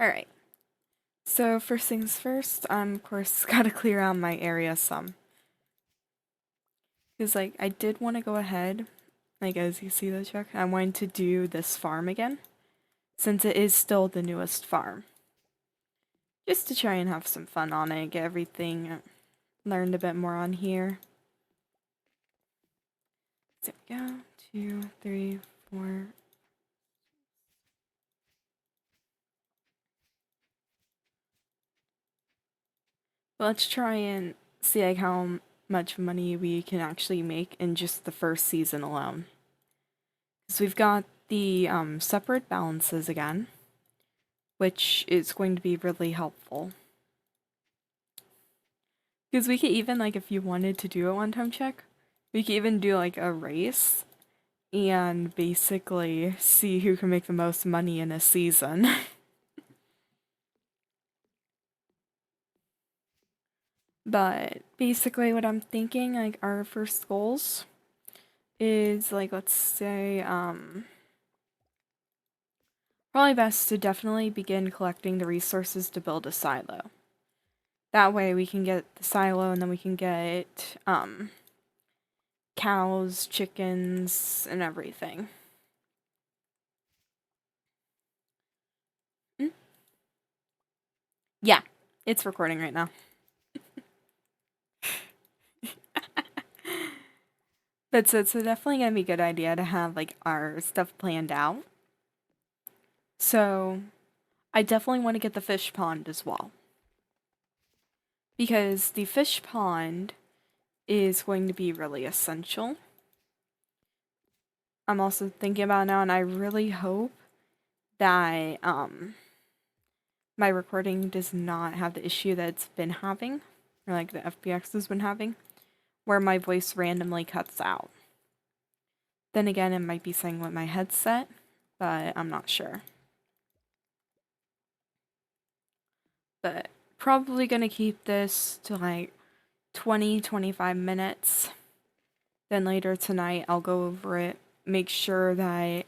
Alright, so first things first, of course gotta clear out my area some. Because, like, I did want to go ahead, like, as you see the check, I wanted to do this farm again, since it is still the newest farm. Just to try and have some fun on it, get everything learned a bit more on here. So there we go, 2, 3, 4. But let's try and see like how much money we can actually make in just the first season alone. So we've got the separate balances again, which is going to be really helpful. Because we could even, like, if you wanted to do a one-time check, we could even do, like, a race and basically see who can make the most money in a season. But basically what I'm thinking, like, our first goals is, like, let's say, probably best to definitely begin collecting the resources to build a silo. That way we can get the silo and then we can get, cows, chickens, and everything. Mm? Yeah, it's recording right now. But so it's definitely gonna be a good idea to have like our stuff planned out. So I definitely want to get the fish pond as well. Because the fish pond is going to be really essential. I'm also thinking about it now and I really hope that my recording does not have the issue that it's been having, or like the FBX has been having, where my voice randomly cuts out. Then again, it might be something with my headset, but I'm not sure. But probably gonna keep this to like 20-25 minutes. Then later tonight, I'll go over it, make sure that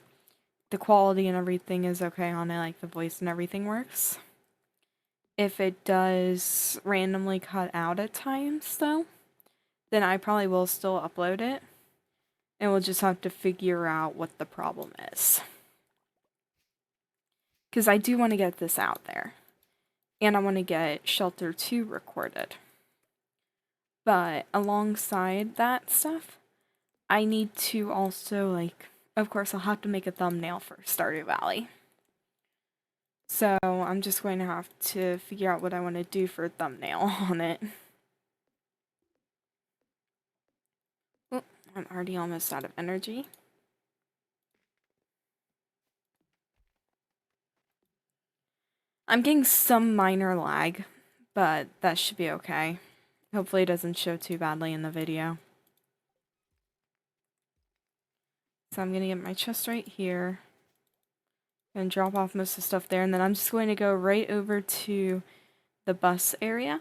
the quality and everything is okay on it, like the voice and everything works. If it does randomly cut out at times, though, then I probably will still upload it. And we'll just have to figure out what the problem is. Because I do want to get this out there. And I want to get Shelter 2 recorded. But alongside that stuff, I need to also, like, of course, I'll have to make a thumbnail for Stardew Valley. So I'm just going to have to figure out what I want to do for a thumbnail on it. Oh, I'm already almost out of energy. I'm getting some minor lag, but that should be okay. Hopefully it doesn't show too badly in the video. So I'm gonna get my chest right here and drop off most of the stuff there, and then I'm just going to go right over to the bus area.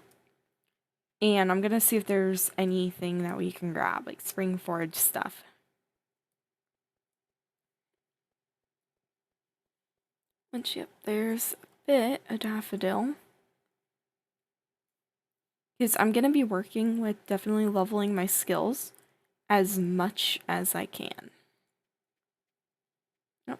And I'm gonna see if there's anything that we can grab, like spring forage stuff. Which, yep, there's a daffodil. Because I'm gonna be working with definitely leveling my skills as much as I can. Yep.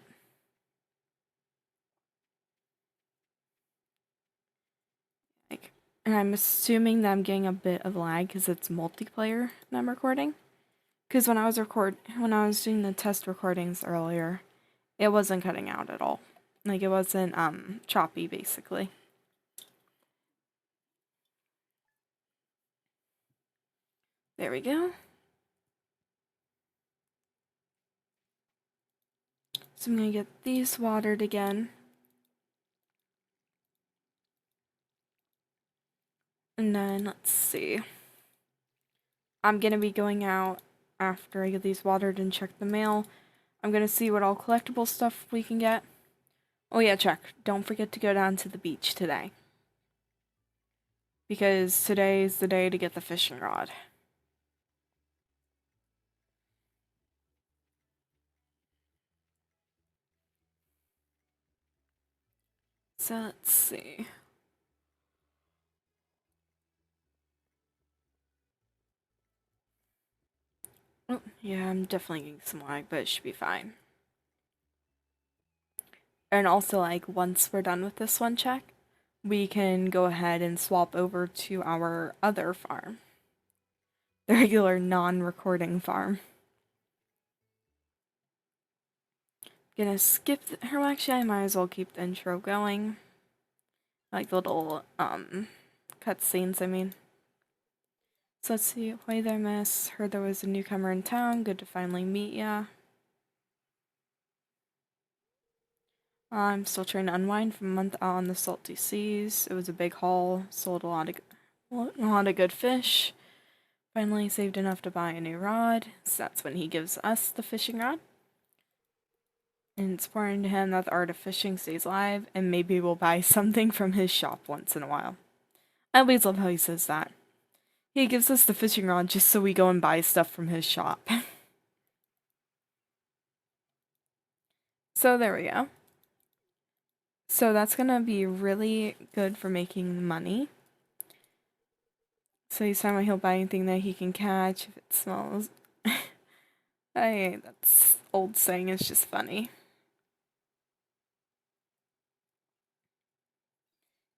And I'm assuming that I'm getting a bit of lag because it's multiplayer and I'm recording. Because when I was doing the test recordings earlier, it wasn't cutting out at all. Like, it wasn't choppy basically. There we go. So I'm gonna get these watered again. And then let's see. I'm gonna be going out after I get these watered and check the mail. I'm gonna see what all collectible stuff we can get. Oh yeah, check. Don't forget to go down to the beach today. Because today is the day to get the fishing rod. So let's see. Oh, yeah, I'm definitely getting some lag, but it should be fine. And also, like, once we're done with this one check, we can go ahead and swap over to our other farm. The regular non-recording farm. Gonna skip her. Well, actually, I might as well keep the intro going. Like little, cutscenes, I mean. So let's see. Hey there, miss. Heard there was a newcomer in town. Good to finally meet ya. I'm still trying to unwind from a month out on the salty seas. It was a big haul. Sold a lot of good fish. Finally saved enough to buy a new rod. So that's when he gives us the fishing rod. And it's important to him that the art of fishing stays alive, and maybe we'll buy something from his shop once in a while. I always love how he says that. He gives us the fishing rod just so we go and buy stuff from his shop. So there we go. So that's gonna be really good for making money. So he's talking about he'll buy anything that he can catch if it smells. That's old saying, it's just funny.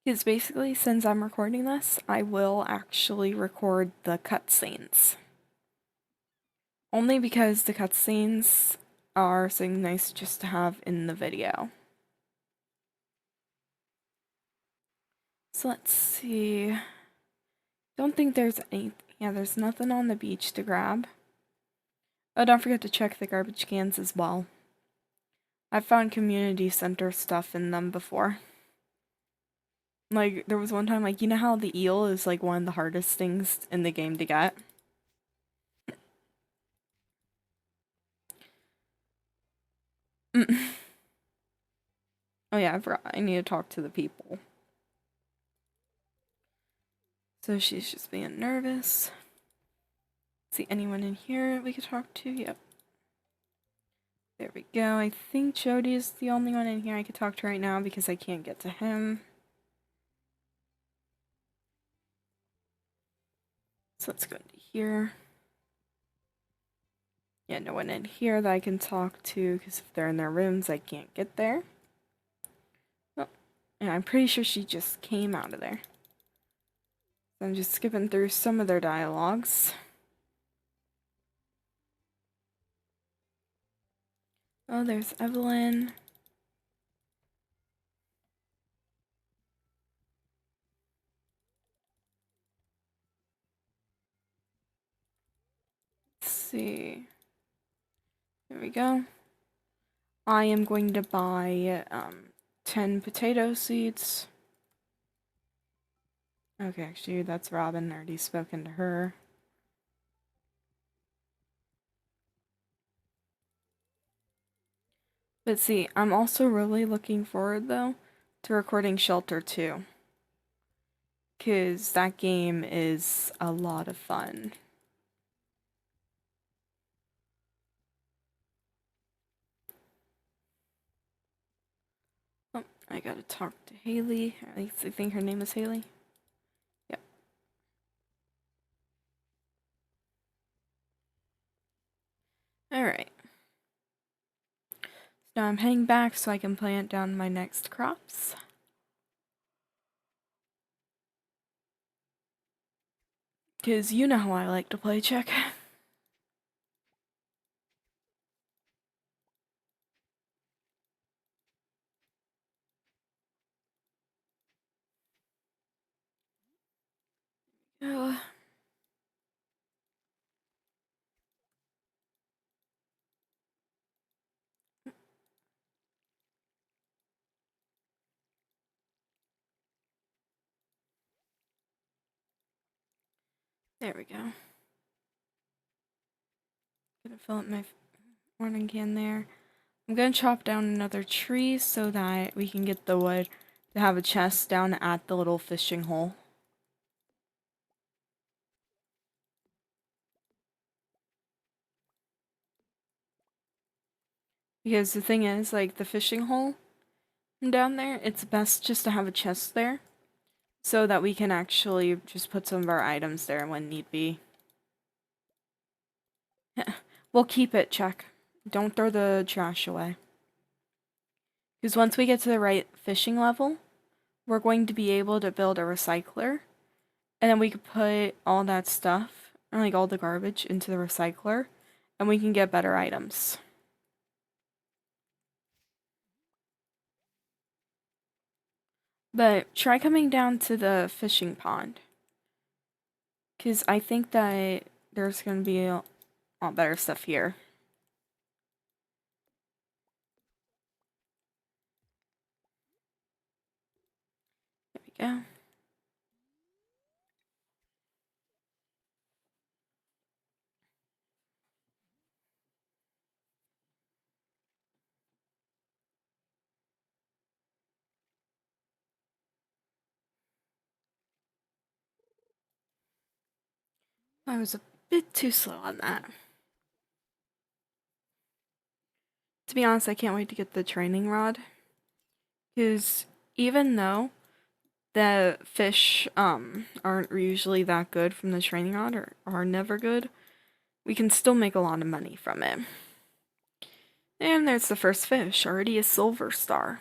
Because basically, since I'm recording this, I will actually record the cutscenes. Only because the cutscenes are something nice just to have in the video. So let's see. Don't think there's any. Yeah, there's nothing on the beach to grab. Oh, don't forget to check the garbage cans as well. I've found community center stuff in them before. Like, there was one time, like, you know how the eel is, like, one of the hardest things in the game to get? Oh, yeah, I forgot. I need to talk to the people. So she's just being nervous. See anyone in here we could talk to? Yep. There we go. I think Jody is the only one in here I could talk to right now because I can't get to him. So let's go into here. Yeah, no one in here that I can talk to because if they're in their rooms, I can't get there. Oh, and I'm pretty sure she just came out of there. So I'm just skipping through some of their dialogues. Oh, there's Evelyn. Let's see. There we go. I am going to buy 10 potato seeds. Okay, actually, that's Robin. I already spoken to her. But see, I'm also really looking forward, though, to recording Shelter 2. Because that game is a lot of fun. Oh, I gotta talk to Haley. At least I think her name is Haley. Yep. Alright. So now I'm heading back so I can plant down my next crops. Because you know how I like to play, Check. Oh. There we go. Gonna fill up my morning can there. I'm gonna chop down another tree so that we can get the wood to have a chest down at the little fishing hole. Because the thing is, like, the fishing hole down there, it's best just to have a chest there so that we can actually just put some of our items there when need be. We'll keep it, check. Don't throw the trash away. Because once we get to the right fishing level, we're going to be able to build a recycler. And then we could put all that stuff, or like all the garbage, into the recycler. And we can get better items. But try coming down to the fishing pond. Because I think that there's going to be a lot better stuff here. There we go. I was a bit too slow on that. To be honest, I can't wait to get the training rod. Because even though the fish aren't usually that good from the training rod or are never good, we can still make a lot of money from it. And there's the first fish, already a silver star.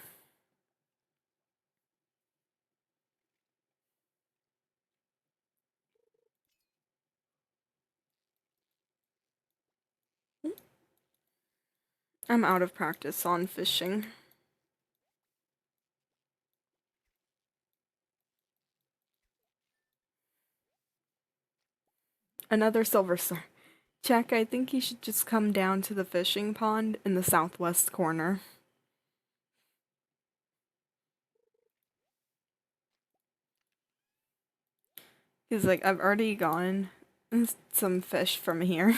I'm out of practice on fishing. Another silver star. Jack, I think you should just come down to the fishing pond in the southwest corner. Because, like, I've already gotten some fish from here.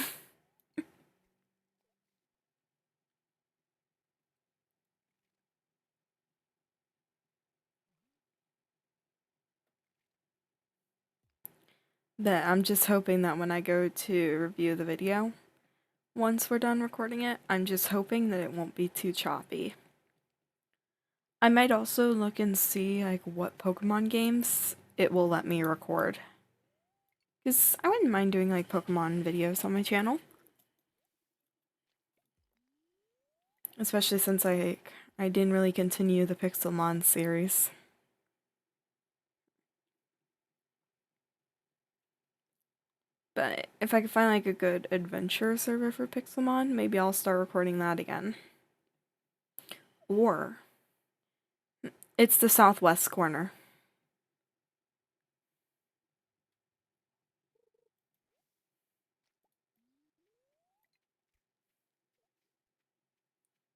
That I'm just hoping that when I go to review the video, once we're done recording it, I'm just hoping that it won't be too choppy. I might also look and see like what Pokemon games it will let me record. Because I wouldn't mind doing like Pokemon videos on my channel. Especially since I didn't really continue the Pixelmon series. But if I could find like a good adventure server for Pixelmon, maybe I'll start recording that again. Or it's the southwest corner.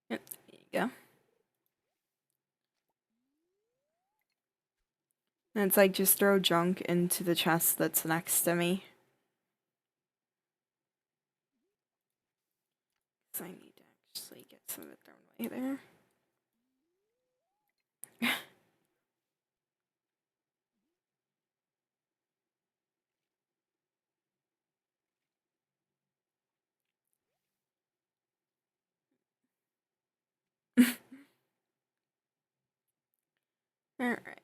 Yep, there you go. And it's like just throw junk into the chest that's next to me. So I need to actually get some of it thrown away there. Alright.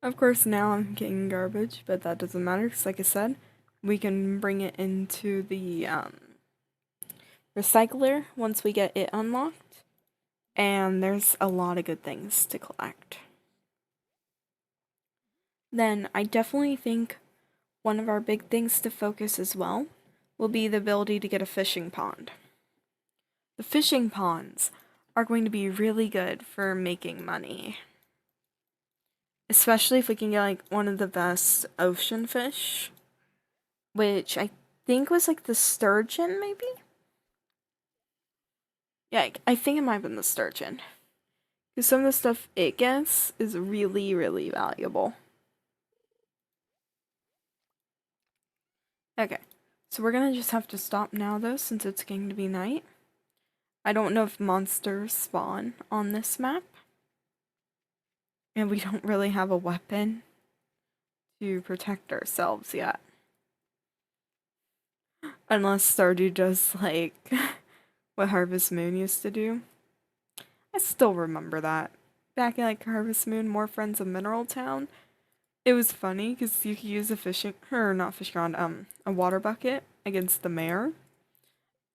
Of course, now I'm getting garbage, but that doesn't matter because, like I said, we can bring it into the recycler once we get it unlocked. And there's a lot of good things to collect. Then I definitely think one of our big things to focus as well will be the ability to get a fishing pond. The fishing ponds are going to be really good for making money. Especially if we can get like one of the best ocean fish, which I think was like the sturgeon, maybe? Yeah, I think it might have been the sturgeon. Because some of the stuff it gets is really, really valuable. Okay, so we're gonna just have to stop now though, since it's going to be night. I don't know if monsters spawn on this map. And we don't really have a weapon to protect ourselves yet. Unless Stardew does like what Harvest Moon used to do. I still remember that. Back in like Harvest Moon, More Friends of Mineral Town, it was funny because you could use a fishing, or not fishing rod, a water bucket against the mayor,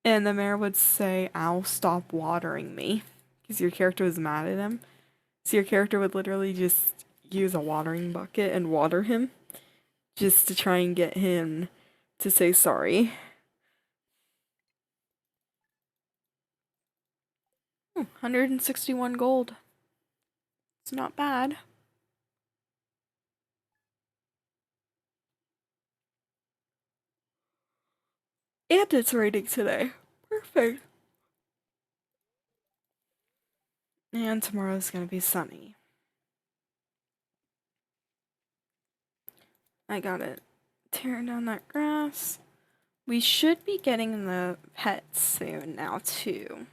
and the mayor would say, "Ow, stop watering me," because your character was mad at him. So your character would literally just use a watering bucket and water him, just to try and get him to say sorry. 161 gold. It's not bad. And it's raining today. Perfect. And tomorrow's gonna be sunny. I got it. Tearing down that grass. We should be getting the pets soon now, too.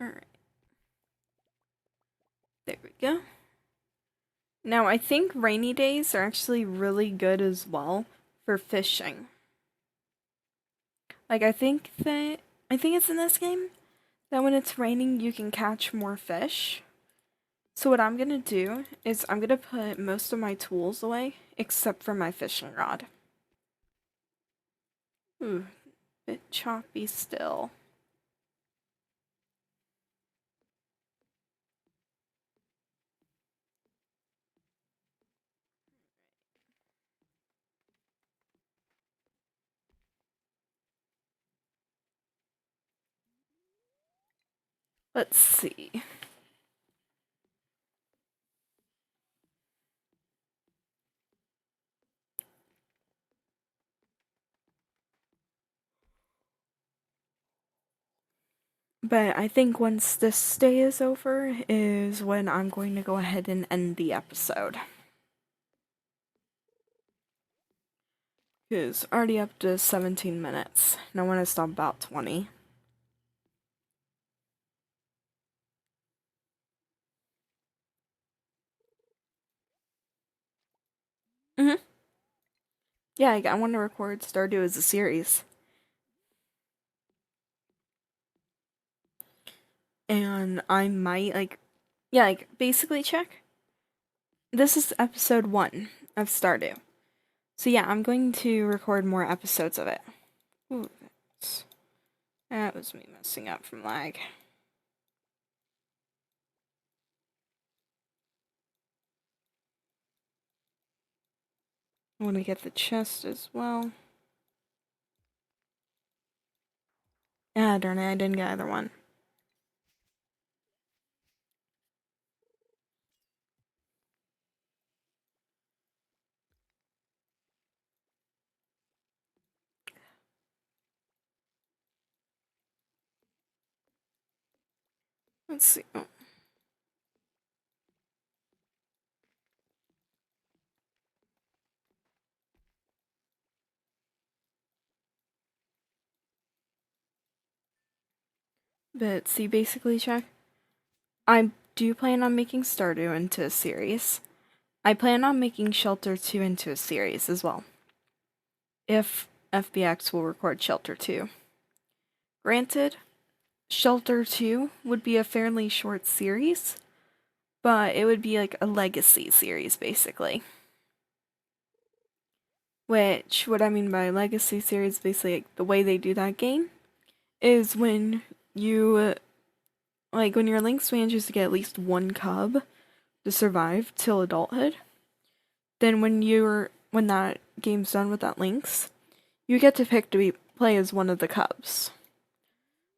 Alright. There we go. Now, I think rainy days are actually really good as well for fishing. Like, I think it's in this game that when it's raining, you can catch more fish. So what I'm gonna do is I'm gonna put most of my tools away, except for my fishing rod. Ooh, bit choppy still. Let's see. But I think once this day is over is when I'm going to go ahead and end the episode. Because already up to 17 minutes. And I want to stop about 20. Mm-hmm. Yeah, I want to record Stardew as a series. And I might, basically check. This is episode 1 of Stardew. So yeah, I'm going to record more episodes of it. Ooh, that was me messing up from lag. I want to get the chest as well. Ah, darn it, I didn't get either one. Let's see. Oh. But see, basically, check. I do plan on making Stardew into a series. I plan on making Shelter 2 into a series as well. If FBX will record Shelter 2. Granted, Shelter 2 would be a fairly short series, but it would be like a legacy series, basically. Which, what I mean by legacy series, basically, like, the way they do that game is when you, when your Lynx manages to get at least one cub to survive till adulthood, then when that game's done with that Lynx, you get to pick to play as one of the cubs.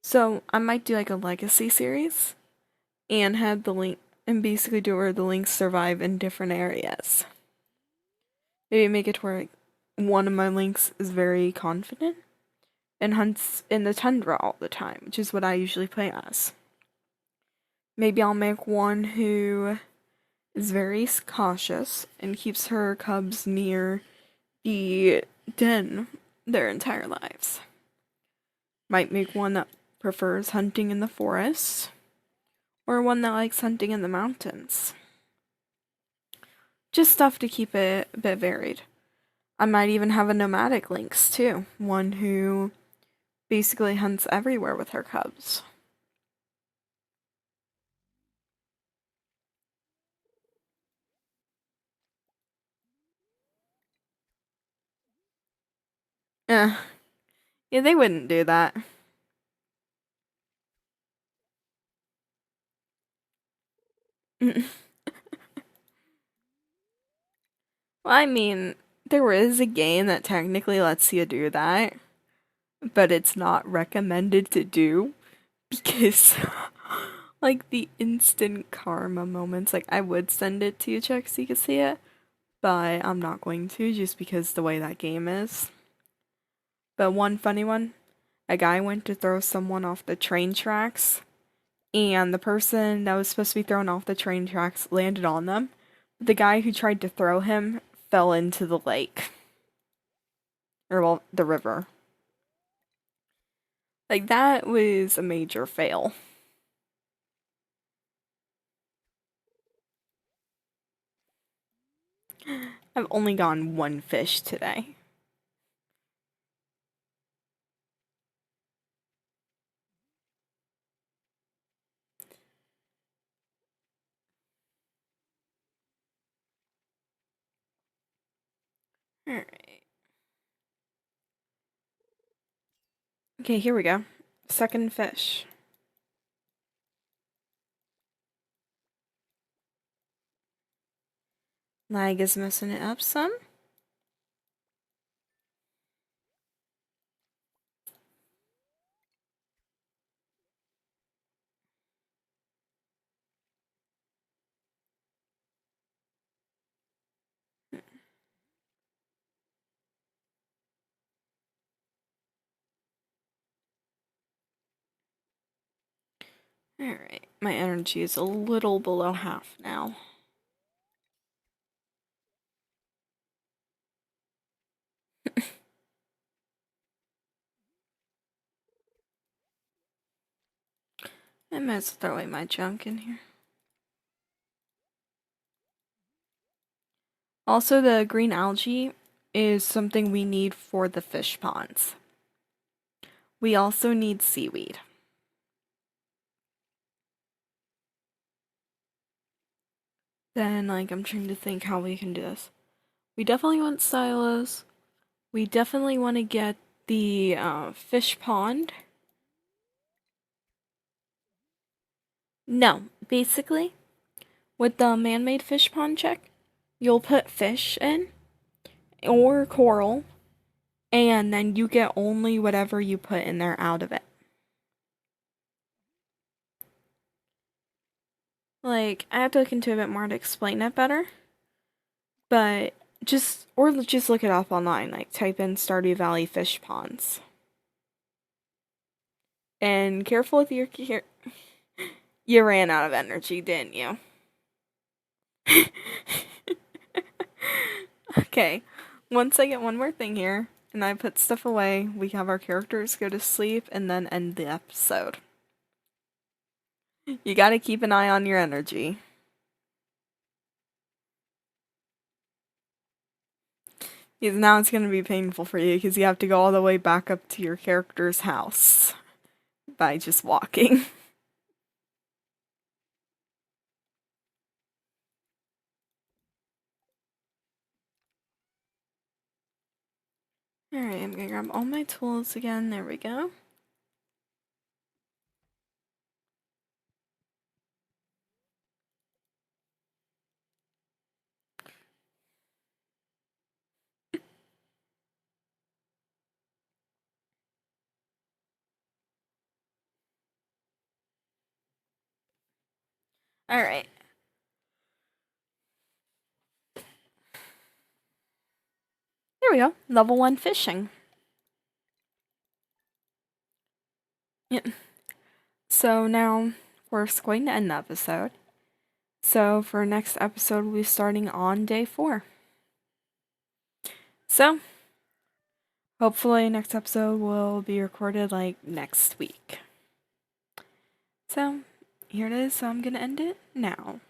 So I might do like a legacy series and have the link and basically do where the Lynx survive in different areas. Maybe make it where one of my Lynx is very confident and hunts in the tundra all the time, which is what I usually play as. Maybe I'll make one who is very cautious and keeps her cubs near the den their entire lives. Might make one that prefers hunting in the forest, or one that likes hunting in the mountains. just stuff to keep it a bit varied. I might even have a nomadic lynx too, one who basically hunts everywhere with her cubs. Yeah, yeah, they wouldn't do that. Well, I mean, there is a game that technically lets you do that, but it's not recommended to do because, like, the instant karma moments, like, I would send it to you, Chuck, so you could see it, but I'm not going to just because the way that game is. But one funny one, a guy went to throw someone off the train tracks, and the person that was supposed to be thrown off the train tracks landed on them. The guy who tried to throw him fell into the lake. Or, well, the river. Like, that was a major fail. I've only gotten one fish today. Alright. Okay, here we go. Second fish. Lag is messing it up some. Alright, my energy is a little below half now. I might as well throw away my junk in here. Also, the green algae is something we need for the fish ponds. We also need seaweed. Then, like, I'm trying to think how we can do this. We definitely want silos. We definitely want to get the fish pond. No, basically, with the man-made fish pond check, you'll put fish in or coral, and then you get only whatever you put in there out of it. Like, I have to look into a bit more to explain it better, but just look it up online, like type in Stardew Valley fish ponds. And careful with your you ran out of energy, didn't you? Okay. Once I get one more thing here and I put stuff away, we have our characters go to sleep and then end the episode. You gotta keep an eye on your energy. Because now it's gonna be painful for you because you have to go all the way back up to your character's house by just walking. Alright, I'm gonna grab all my tools again. There we go. Alright. There we go. Level 1 fishing. Yep. So now we're going to end the episode. So for next episode, we'll be starting on day 4. So hopefully next episode will be recorded like next week. So here it is. So I'm gonna end it now.